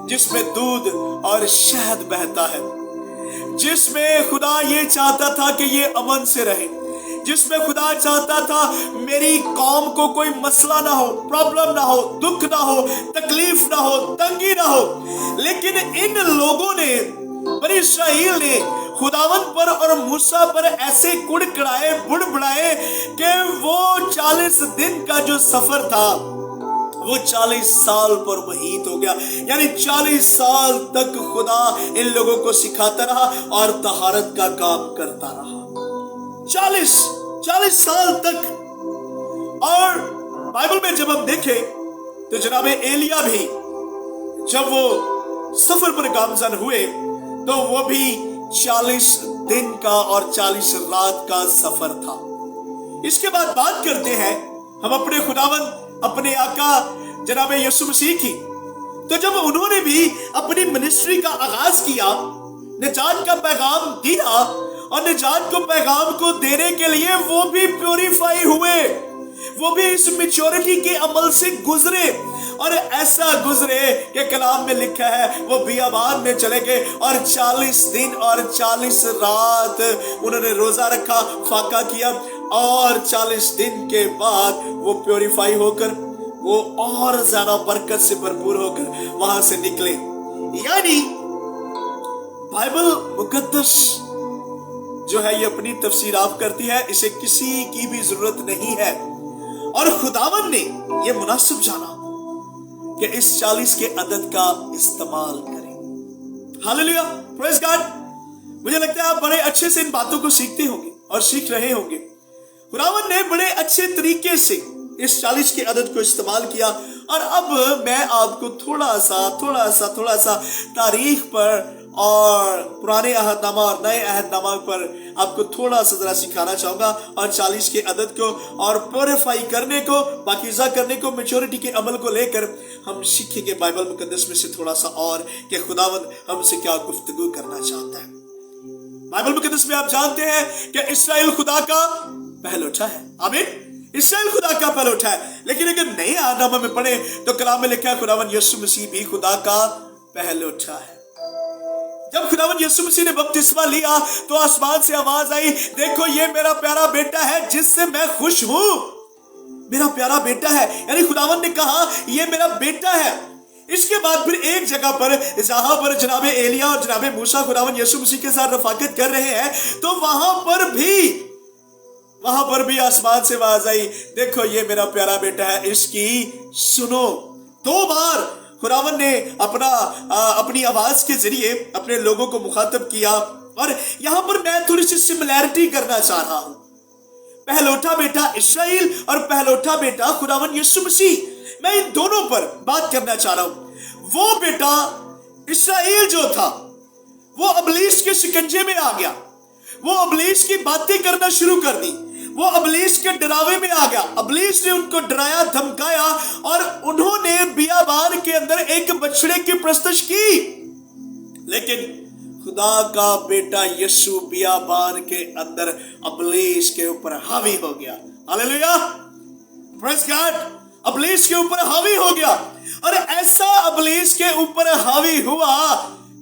जिसमें दूध और शहद बहता है, जिसमें खुदा ये चाहता था कि ये अमन से रहे, जिसमें खुदा चाहता था मेरी कौम को कोई मसला ना हो, प्रॉब्लम ना हो, दुख ना हो, तकलीफ ना हो, तंगी ना हो। लेकिन इन लोगों ने, बनी इस्राएल ने खुदावन पर और मूसा पर ऐसे कुड़कुड़ाए, बुड़बुड़ाए कि वो 40 दिन का जो सफर था वो 40 साल पर वहीत हो गया। यानी 40 साल तक खुदा इन लोगों को सिखाता रहा और तहारत का काम करता रहा। 40 साल तक। और बाइबल में जब हम देखें तो जनाबे एलिया भी जब वो सफर पर गामजन हुए तो वो भी 40 दिन का और 40 रात का सफर था। इसके बाद बात करते हैं हम अपने खुदावन, अपने आका जनाबे यीशु मसीह की। तो जब उन्होंने भी अपनी मिनिस्ट्री का आगाज किया, निजात का पैगाम दिया और निजात को पैगाम को देने के लिए वो भी प्योरीफाई हुए, वो भी इस मैच्योरिटी के अमल से गुजरे, और ऐसा गुजरे कि कलाम में लिखा है वो बियाबान में चले गए और 40 दिन और 40 रात उन्होंने रोजा रखा, फाका किया, और 40 दिन के बाद वो प्योरीफाई होकर वो और ज्यादा बरकत से भरपूर होकर वहां से निकले। यानी बाइबल मुकद्दस जो है ये अपनी तफसीर आप करती है, इसे किसी की भी जरूरत नहीं है, और खुदावन ने ये मुनासिब जाना कि इस 40 के अदद का इस्तेमाल करें। Hallelujah, praise God. मुझे लगता है आप बड़े अच्छे से इन बातों को सीखते होंगे और सीख रहे होंगे। खुदावन ने बड़े अच्छे तरीके से इस 40 के अदद को इस्तेमाल किया, और अब मैं आपको थोड़ा सा तारीख पर और पुराने अहदनामा और नए अहदनामा पर आपको थोड़ा सा जरा सिखाना चाहूंगा, और 40 के अदद को और प्योरीफाई करने को, पाकीज़ा करने को, मैच्योरिटी के अमल को लेकर हम सीखेंगे बाइबल मुकद्दस में से थोड़ा सा और कि खुदावंद हमसे क्या गुफ्तगू करना चाहता है। बाइबल मुकद्दस में आप जानते हैं कि इस्राएल खुदा का पहलौठा है। आमीन। इस्राएल खुदा का पहलौठा है, लेकिन अगर नए अहदनामा में पढ़े तो कलाम में लिखा है खुदावंद यीशु मसीह भी खुदा का पहलौठा है। जब खुदावंद यीशु मसीह ने बपतिस्मा लिया तो आसमान से आवाज आई, देखो ये मेरा प्यारा बेटा है जिससे मैं खुश हूं, मेरा प्यारा बेटा है। यानी खुदावंद ने कहा ये मेरा बेटा है। इसके बाद फिर एक जगह पर जहां पर जनाबे एलिया और जनाबे मूसा खुदावंद यीशु मसीह के साथ रफाकत कर रहे हैं, तो वहां पर भी आसमान से आवाज आई, देखो ये मेरा प्यारा बेटा है, इसकी सुनो। 2 बार खुदावंद ने अपनी आवाज के जरिए अपने लोगों को मुखातब किया, और यहां पर मैं थोड़ी सी सिमिलैरिटी करना चाह रहा हूं। पहलौठा बेटा इस्राएल और पहलौठा बेटा खुदावंद यीशु मसीह, मैं इन दोनों पर बात करना चाह रहा हूं। वो बेटा इस्राएल जो था वो अबलीस के शिकंजे में आ गया, वो अबलीस की बातें करना शुरू कर दी, वो अबलीस के डरावे में आ गया। अबलीस ने उनको डराया, धमकाया, और उन्होंने बियाबान के अंदर एक बछड़े की प्रस्तश की। लेकिन खुदा का बेटा यीशु बियाबान के अंदर अबलीस के ऊपर हावी हो गया। Hallelujah, praise God. अबलीस के ऊपर हावी हो गया, और ऐसा अबलीस के ऊपर हावी हुआ,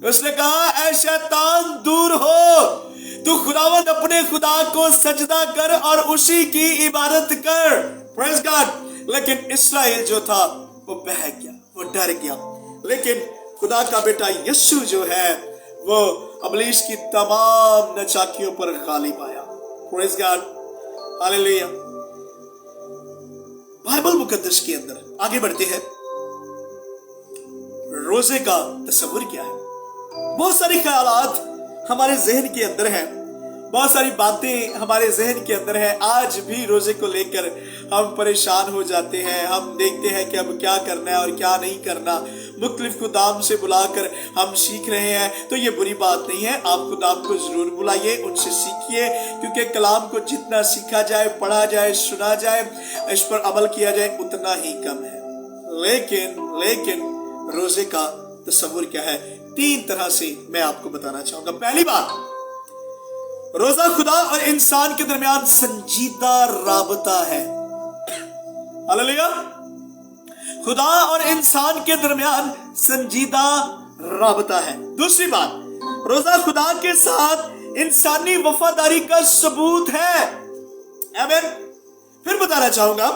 उसने कहा ऐ शैतान दूर हो, तू खुदावंद अपने खुदा को सजदा कर और उसी की इबादत कर। Praise God. लेकिन इस्राएल जो था वो बह गया, वो डर गया। लेकिन खुदा का बेटा यीशु जो है वो अबलीस की तमाम नचाकियों पर गालिब आया। Praise God, hallelujah. बाइबल मुकद्दस के अंदर आगे बढ़ते हैं। रोजे का तस्वुर क्या है? बहुत सारी ख्यालात हमारे जहन के अंदर है, बहुत सारी बातें हमारे जहन के अंदर है। आज भी रोजे को लेकर हम परेशान हो जाते हैं। हम देखते हैं कि अब क्या करना है और क्या नहीं करना। मुख्तलिफ खुदाम से बुलाकर हम सीख रहे हैं, तो ये बुरी बात नहीं है। आप खुदाम को जरूर बुलाइए, उनसे सीखिए, क्योंकि कलाम को जितना सीखा जाए, पढ़ा जाए, सुना जाए, इस पर अमल किया जाए, उतना ही कम है। लेकिन रोजे का तस्वुर क्या है? 3 तरह से मैं आपको बताना चाहूंगा। पहली बात, रोजा खुदा और इंसान के दरमियान संजीदा राबता है। हालेलुया। खुदा और इंसान के दरमियान संजीदा राबता है। दूसरी बात, रोजा खुदा के साथ इंसानी वफादारी का सबूत है। आमीन। फिर बताना चाहूंगा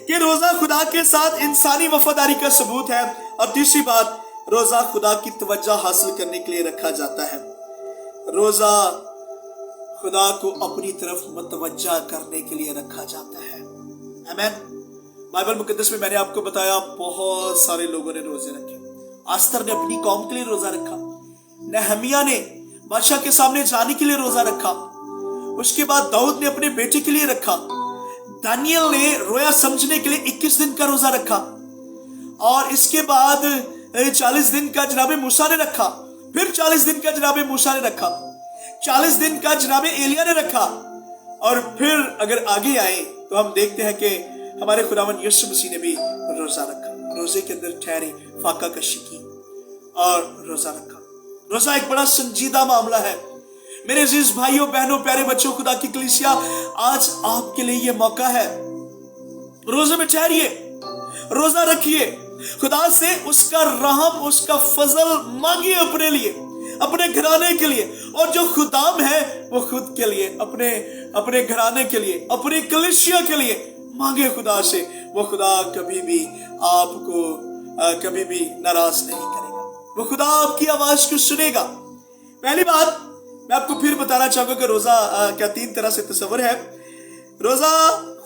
कि रोजा खुदा के साथ इंसानी वफादारी का सबूत है। और तीसरी बात, रोजा खुदा की तवज्जो हासिल करने के लिए रखा जाता है। रोजा खुदा को अपनी तरफ मुतवज्जा करने के लिए रखा जाता है। आमीन। बाइबल मुकद्दस में मैंने आपको बताया बहुत सारे लोगों ने रोजे रखे। आस्तर ने अपनी कौम के लिए रोजा रखा, नहमिया ने बादशाह के सामने जाने के लिए रोजा रखा, उसके बाद दाऊद ने अपने बेटे के लिए रखा, दानियल ने रोया समझने के लिए 21 दिन का रोजा रखा, और इसके बाद 40 दिन का जनाबे मूसा ने रखा, फिर 40 दिन का जनाबे मूसा ने रखा, 40 दिन का जनाबे एलिया ने रखा, और फिर अगर आगे आए तो हम देखते हैं कि हमारे खुदावंद यीशु मसीह ने भी रोजा रखा। रोजे के अंदर ठहरे, फाका कशी की और रोजा रखा। रोजा एक बड़ा संजीदा मामला है। मेरे अजीज भाइयों बहनों प्यारे बच्चों खुदा की कलीसिया, आज आपके लिए ये मौका है। रोजे में ठहरिए, रोजा रखिए, खुदा से उसका रहम उसका फजल मांगिए अपने लिए, अपने घराने के लिए, और जो खुदाम है वो खुद के लिए, अपने घराने के लिए, अपनी कलीसिया के लिए मांगे खुदा से। वो खुदा कभी भी आपको कभी भी नाराज नहीं करेगा, वो खुदा आपकी आवाज को सुनेगा। पहली बात मैं आपको फिर बताना चाहूंगा कि रोजा क्या 3 तरह से तस्वर है। रोजा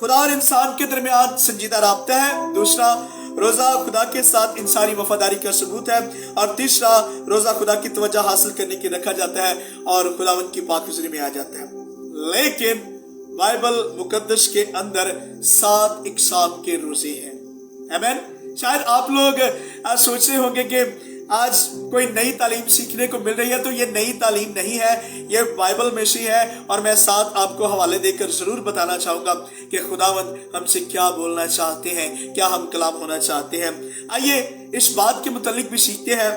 खुदा और इंसान के दरमियान संजीदा राब्ता है। दूसरा, रोजा खुदा के साथ इंसानी वफादारी का सबूत है। और तीसरा, रोजा खुदा की तवज्जो हासिल करने के रखा जाता है और खुदावंद की पाक-हुज़ूरी में आ जाता है। लेकिन बाइबल मुकद्दस के अंदर 7 इक़साम के रोजे हैं। आमीन। शायद आप लोग सोच रहे होंगे कि आज कोई नई तालीम सीखने को मिल रही है, तो ये नई तालीम नहीं है, ये बाइबल में से है। और मैं 7 आपको हवाले देकर जरूर बताना चाहूंगा कि खुदावंद हमसे क्या बोलना चाहते हैं, क्या हम कलाम होना चाहते हैं। आइए इस बात के मुतालिक भी सीखते हैं।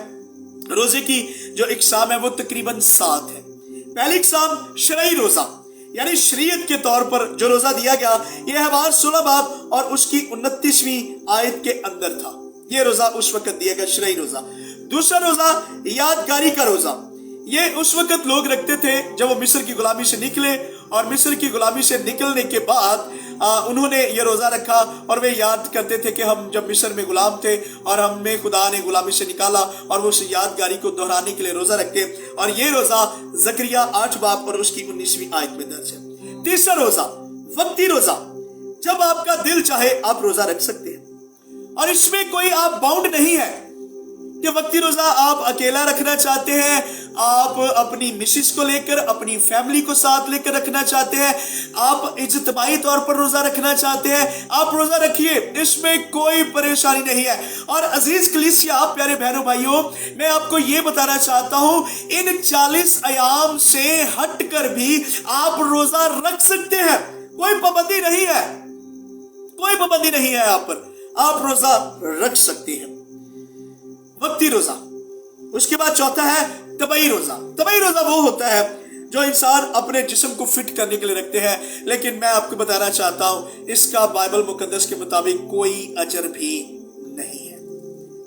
रोजे की जो इक़साम है वो तकरीबन 7 है। पहली इक़साम शरई रोजा, यानी शरीयत के तौर पर जो रोजा दिया गया, यह हवार 16 बाब और उसकी 29वीं आयत के अंदर था। यह रोजा उस वक्त दिया गया, शरई रोजा। दूसरा रोजा यादगारी का रोजा, ये उस वक्त लोग रखते थे जब वो मिस्र की गुलामी से निकले, और मिस्र की गुलामी से निकलने के बाद उन्होंने ये रोजा रखा और वे याद करते थे कि हम जब मिस्र में गुलाम थे और हमें खुदा ने गुलामी से निकाला, और वो उस यादगारी को दोहराने के लिए रोजा रखे। और ये रोजा ज़करिया 8 बाब और उसकी 19वीं आयत में दर्ज है। तीसरा रोजा वक्ती रोजा, जब आपका दिल चाहे आप रोजा रख सकते हैं, और इसमें कोई आप बाउंड नहीं है कि वक्ती रोजा आप अकेला रखना चाहते हैं, आप अपनी मिसेस को लेकर, अपनी फैमिली को साथ लेकर रखना चाहते हैं, आप इज्तिमाई तौर पर रोजा रखना चाहते हैं, आप रोजा रखिए, इसमें कोई परेशानी नहीं है। और अजीज कलीसिया प्यारे बहनों भाइयों, मैं आपको ये बताना चाहता हूं, इन 40 अयाम से हटकर भी आप रोजा रख सकते हैं। कोई पाबंदी नहीं है, कोई पाबंदी नहीं है आप पर, आप रोजा रख सकते हैं। वक्ती रोजा। उसके बाद चौथा है तबई रोजा। तबई रोजा वो होता है जो इंसान अपने जिस्म को फिट करने के लिए रखते हैं, लेकिन मैं आपको बताना चाहता हूं इसका बाइबल मुकद्दस के मुताबिक कोई अजर भी नहीं है।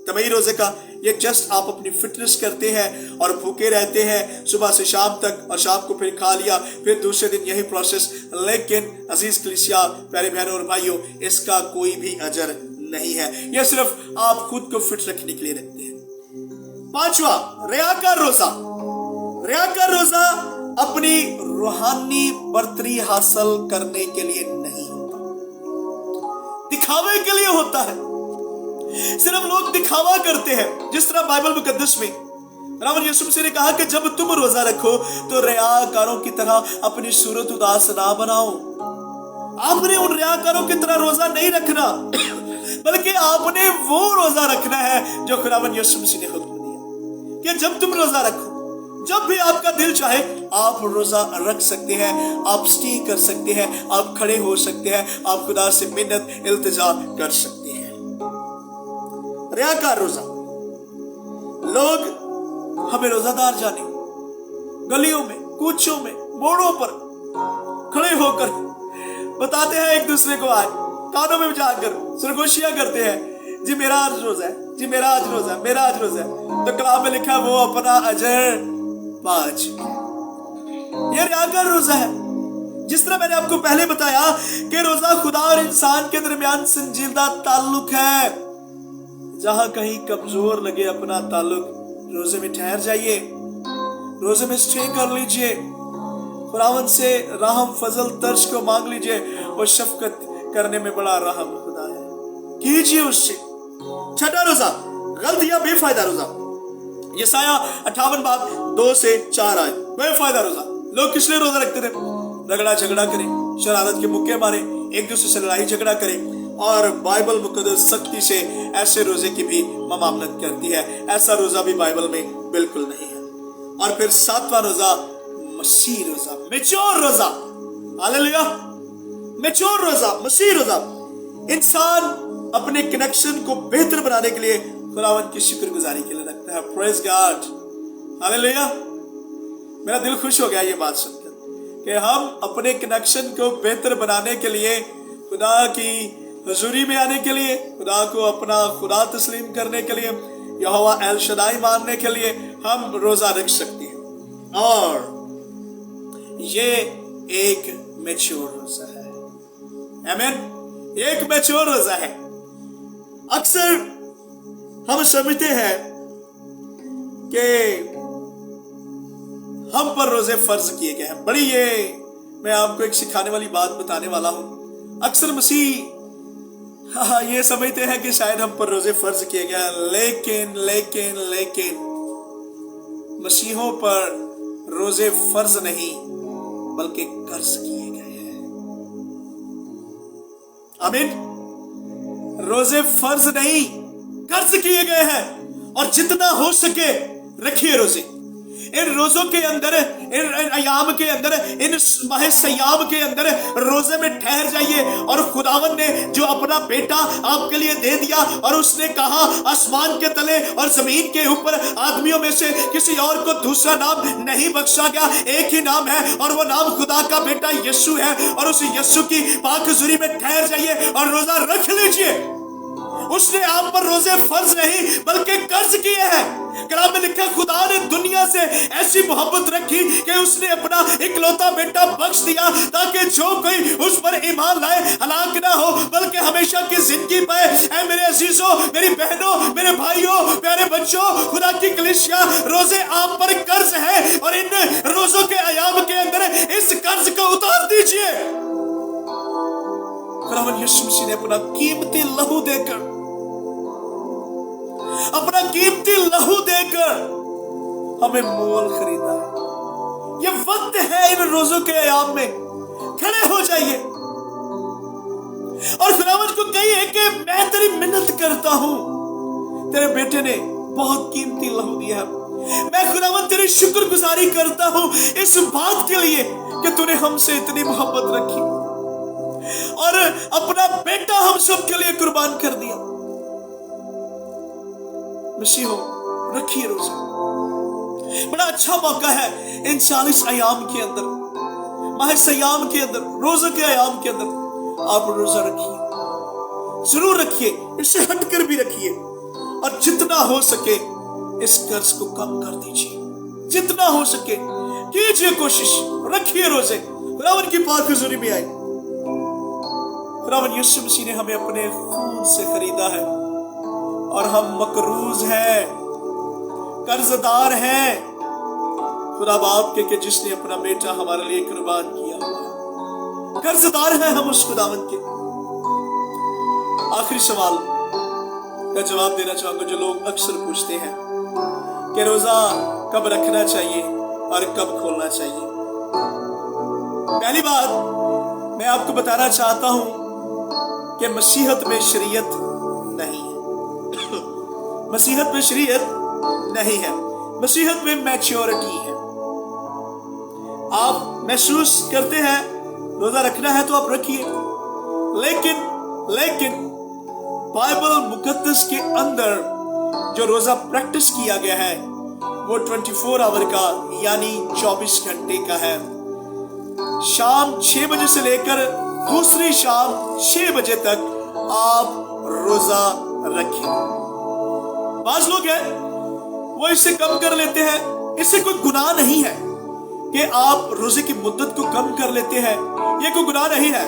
तबई रोजे का ये जस्ट आप अपनी फिटनेस करते हैं और भूखे रहते हैं सुबह से शाम तक, और शाम को फिर खा लिया, फिर दूसरे दिन यही प्रोसेस। लेकिन अजीज कलीसिया प्यारे बहनों और भाइयों, इसका कोई भी अजर नहीं है, यह सिर्फ आप खुद को फिट रखने के लिए रखते हैं। 5वां रियाकार रोजा। रियाकार रोजा अपनी रूहानी बर्तरी हासिल करने के लिए नहीं होता, दिखावे के लिए होता है। सिर्फ लोग दिखावा करते हैं, जिस तरह बाइबल मुकद्दस में खुदावंद यीशु मसीह ने कहा कि जब तुम रोजा रखो तो रियाकारों की तरह अपनी सूरत उदास ना बनाओ। आपने उन रियाकारों की तरह रोजा नहीं रखना, बल्कि आपने वो रोजा रखना है जो खुदावंद यीशु मसीह ने हुक्म दिया कि जब तुम रोजा रखो, जब भी आपका दिल चाहे आप रोजा रख सकते हैं, आप स्टे कर सकते हैं, आप खड़े हो सकते हैं, आप खुदा से मिन्नत इल्तिजा कर सकते हैं। रियाकार रोजा, लोग हमें रोजादार जाने गलियों में, कूचों में, मोड़ों पर खड़े होकर बताते हैं एक दूसरे को, आज कानों में जाकर सरगोशियां करते हैं, जी मेरा आज रोजा है, जी मेरा आज रोजा है, मेरा आज रोजा है। तो कलाम में लिखा वो अपना अजर पाज। ये रियाकार रोजा है। जिस तरह मैंने आपको पहले बताया कि रोजा खुदा और इंसान के दरमियान संजीदा ताल्लुक है। जहां कहीं कमजोर लगे अपना ताल्लुक, रोजे में ठहर जाइए, रोजे में स्टे कर लीजिए, खुदावंद से रहम फजल तर्ज को मांग लीजिए। वो शफकत करने में बड़ा रहम खुदा है, कीजिए उससे। 6वां रोजा गलत या बेफायदा रोजा। यसाया 58 बाब 2 से 4 आए। बेफायदा रोजा, लोग किस लिए रोजा रखते थे? रगड़ा झगड़ा करें, शरारत के मुक्के मारे, एक दूसरे से लड़ाई झगड़ा करें। और बाइबल मुकद्दस सख्ती से ऐसे रोजे की भी ममामलत करती है। ऐसा रोजा भी बाइबल में बिल्कुल नहीं है। और फिर 7वां रोजा मसीह रोजा, मैच्योर रोजा। हालेलुया, मैच्योर रोजा, मसीह रोजा। इंसान अपने कनेक्शन को बेहतर बनाने के लिए खुदावंद की शुक्रगुजारी के लिए रखता है। Praise God, hallelujah. मेरा दिल खुश हो गया ये बात सुनकर कि हम अपने कनेक्शन को बेहतर बनाने के लिए, खुदा की हुजूरी में आने के लिए, खुदा को अपना खुदा तस्लीम करने के लिए, यहोवा एल शदाई मानने के लिए हम रोजा रख सकते हैं। और ये एक मैच्योर रोजा है। आमीन। एक मैच्योर रोजा है। अक्सर हम समझते हैं कि हम पर रोजे फर्ज किए गए हैं। बड़ी ये मैं आपको एक सिखाने वाली बात बताने वाला हूं। अक्सर मसीह ये समझते हैं कि शायद हम पर रोजे फर्ज किए गए हैं, लेकिन लेकिन लेकिन मसीहों पर रोजे फर्ज नहीं बल्कि कर्ज किए गए हैं। आमीन। रोजे फर्ज नहीं कर्ज किए गए हैं। और जितना हो सके रखिए रोजे। इन रोजों के अंदर, इन अयाम के अंदर, इन माह सयाम के अंदर रोजे में ठहर जाइए। और खुदावन ने जो अपना बेटा आपके लिए दे दिया, और उसने कहा आसमान के तले और जमीन के ऊपर आदमियों में से किसी और को दूसरा नाम नहीं बख्शा गया, एक ही नाम है और वो नाम खुदा का बेटा यीशु है। और उस यीशु की पाक हुजूरी में ठहर जाइए और रोजा रख लीजिए। उसने आप पर रोजे फर्ज नहीं बल्कि कर्ज किए हैं। कलाम में लिखा, खुदा ने दुनिया से ऐसी मोहब्बत रखी कि उसने अपना इकलौता बेटा बख्श दिया, ताकि जो कोई उस पर ईमान लाए हलाक ना हो बल्कि हमेशा की जिंदगी पाए। ऐ मेरे अजीजों, मेरी बहनों, मेरे भाइयों, प्यारे बच्चों, खुदा की कलीसिया, रोजे आप पर कर्ज है। और इन रोजों के अयाम के अंदर इस कर्ज को उतार दीजिए। खुदावंद यीशु मसीह ने अपना कीमती लहू देकर, अपना कीमती लहू देकर हमें मोल खरीदा है। ये वक्त है इन रोजों के अयाम में खड़े हो जाइए और खुदावंद को कहिए कि मैं तेरी मिन्नत करता हूं, तेरे बेटे ने बहुत कीमती लहू दिया। मैं खुदावंद तेरी शुक्रगुजारी करता हूं इस बात के लिए कि तूने हमसे इतनी मोहब्बत रखी और अपना बेटा हम सब के लिए कुर्बान कर दिया। मसीहो, रखिए रोजा। बड़ा अच्छा मौका है इन 40 अयाम के अंदर, माह सयाम के अंदर, रोजे के अयाम के अंदर आप रोजा रखिए, जरूर रखिए, इससे हटकर भी रखिए। और जितना हो सके इस कर्ज को कम कर दीजिए, जितना हो सके कीजिए कोशिश, रखिए रोजे। खुदावंद की पाक हुजूरी में आए। खुदावंद यीशु मसीह ने हमें अपने खून से खरीदा है और हम मकरूज हैं, कर्जदार हैं खुदा बाप के जिसने अपना बेटा हमारे लिए कुर्बान किया। कर्जदार हैं हम उस खुदावंद के। आखिरी सवाल का जवाब देना चाहूंगा जो लोग अक्सर पूछते हैं कि रोजा कब रखना चाहिए और कब खोलना चाहिए। पहली बात मैं आपको बताना चाहता हूं कि मसीहत में शरीयत नहीं है। मसीहत में शरीयत नहीं है, मसीहत में मैच्योरिटी है। आप महसूस करते हैं रोजा रखना है तो आप रखिए, लेकिन बाइबल मुकद्दस के अंदर जो रोजा प्रैक्टिस किया गया है वो 24 आवर का यानी 24 घंटे का है। शाम 6 बजे से लेकर दूसरी शाम 6 बजे तक आप रोजा रखें। बाज लोग हैं वो इससे कम कर लेते हैं। इससे कोई गुनाह नहीं है कि आप रोजे की मुद्दत को कम कर लेते हैं, ये कोई गुनाह नहीं है,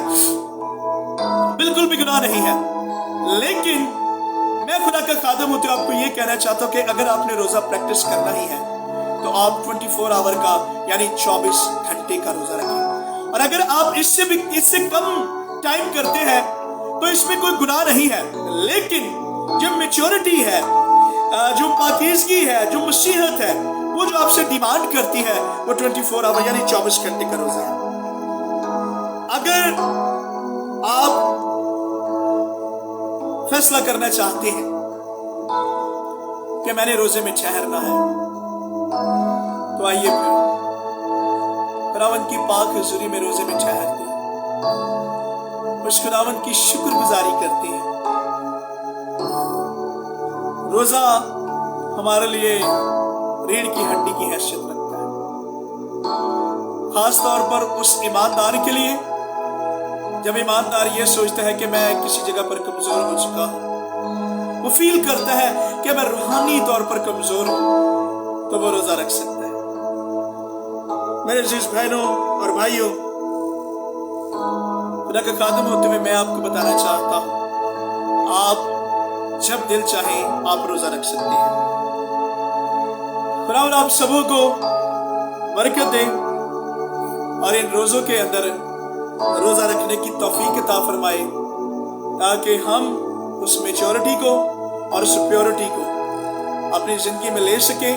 बिल्कुल भी गुनाह नहीं है। लेकिन मैं खुदा का खादम होते हुए आपको ये कहना चाहता हूं कि अगर आपने रोजा प्रैक्टिस करना ही है तो आप 24 आवर का यानी 24 घंटे का रोजा रखें। और अगर आप इससे कम टाइम करते हैं तो इसमें कोई गुनाह नहीं है। लेकिन जो मैच्योरिटी है, जो पाकीज़गी है, जो मसीहत है, वो जो आपसे डिमांड करती है वो 24 आवर यानी 24 घंटे का रोजा है। अगर आप फैसला करना चाहते हैं कि मैंने रोजे में ठहरना है तो आइए फिर खुदावंद की पाक हुजूरी में रोजे में ठहरते हैं, उस खुदावंद की शुक्रगुजारी करते हैं। रोजा हमारे लिए रीढ़ की हड्डी की हैसियत रखता है। खास तौर पर उस ईमानदार के लिए जब ईमानदार ये सोचता है कि मैं किसी जगह पर कमजोर हो चुका हूं, वो फील करता है कि मैं रूहानी तौर पर कमजोर हूं, तो वो रोजा रख सकता है। मेरे अजीज बहनों और भाइयों, खुदा का खादिम होते हुए मैं आपको बताना चाहता हूं, आप जब दिल चाहे आप रोजा रख सकते हैं। खुदावंद आप सबों को बरकत दे और इन रोजों के अंदर रोजा रखने की तौफीक अता फरमाए, ताकि हम उस मैच्योरिटी को और उस प्योरिटी को अपनी जिंदगी में ले सके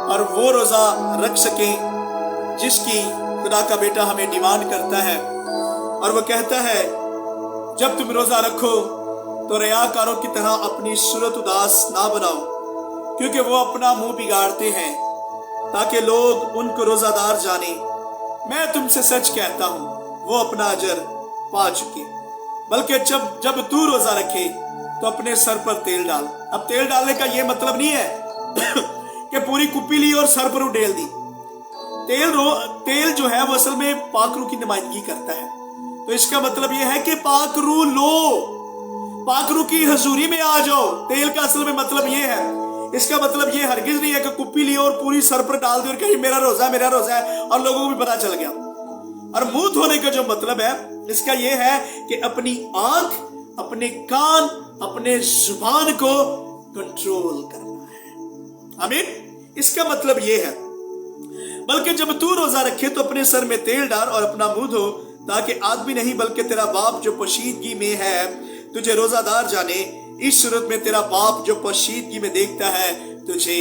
और वो रोजा रख सके जिसकी खुदा का बेटा हमें डिमांड करता है। और वो कहता है, जब तुम रोजा रखो तो रियाकारों की तरह अपनी सूरत उदास ना बनाओ, क्योंकि वो अपना मुंह बिगाड़ते हैं ताकि लोग उनको रोजादार जाने। मैं तुमसे सच कहता हूं, वो अपना अजर पा चुके। बल्कि जब तू रोजा रखे तो अपने सर पर तेल डाल। अब तेल डालने का ये मतलब नहीं है कि पूरी कुप्पी ली और सर पर उडेल दी। तेल जो है वो असल में पाकरू की नुमाइंदगी करता है। तो इसका मतलब ये है कि पाकरू लो, पाकरू की हजूरी में आ जाओ। तेल का असल में मतलब ये है, इसका मतलब ये हरगिज नहीं है कि कुप्पी ली और पूरी सर पर डाल दी और कहीं मेरा रोजा है और लोगों को भी पता चल गया। और मुंह धोने का जो मतलब है इसका ये है कि अपनी आंख, अपने कान, अपने जुबान को कंट्रोल करना है। आमीन। इसका मतलब ये है, बल्कि जब तू रोजा रखे तो अपने सर में तेल डाल और अपना मुंह धो, ताकि आदमी नहीं बल्कि तेरा बाप जो पोशीदगी में है तुझे रोजादार जाने। इस सूरत में तेरा बाप जो पोशीदगी में देखता है तुझे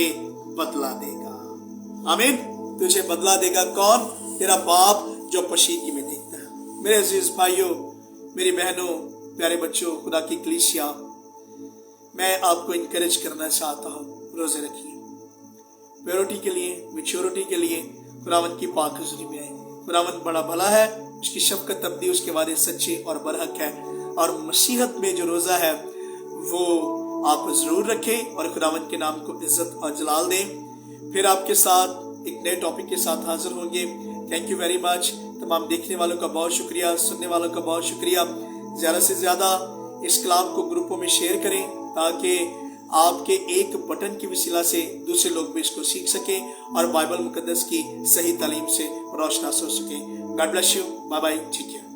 बदला देगा। आमीन। तुझे बदला देगा कौन? तेरा बाप जो पोशीदगी में देखता है। मेरे अजीज भाइयों, मेरी बहनों, प्यारे बच्चों, खुदा की कलीसिया, मैं आपको इनकरेज करना चाहता हूँ, रोजे रखिए। प्योरिटी के लिए, मैच्योरिटी के लिए खुदावंद की पाक हुजूरी में आए। खुदावंद बड़ा भला है, उसकी शफकत अब्दी, उसके वादे सच्चे और बरहक है। और मसीहत में जो रोजा है वो आप जरूर रखें और खुदावंद के नाम को इज्जत और जलाल दें। फिर आपके साथ एक नए टॉपिक के साथ हाजिर होंगे। Thank you very much. तमाम देखने वालों का बहुत शुक्रिया, सुनने वालों का बहुत शुक्रिया। ज़्यादा से ज़्यादा इस कलाम को ग्रुपों में शेयर करें, ताकि आपके एक बटन की वसीला से दूसरे लोग भी इसको सीख सकें और बाइबल मुकद्दस की सही तालीम से रोशनास हो सकें। God bless you. Bye bye. ठीक है।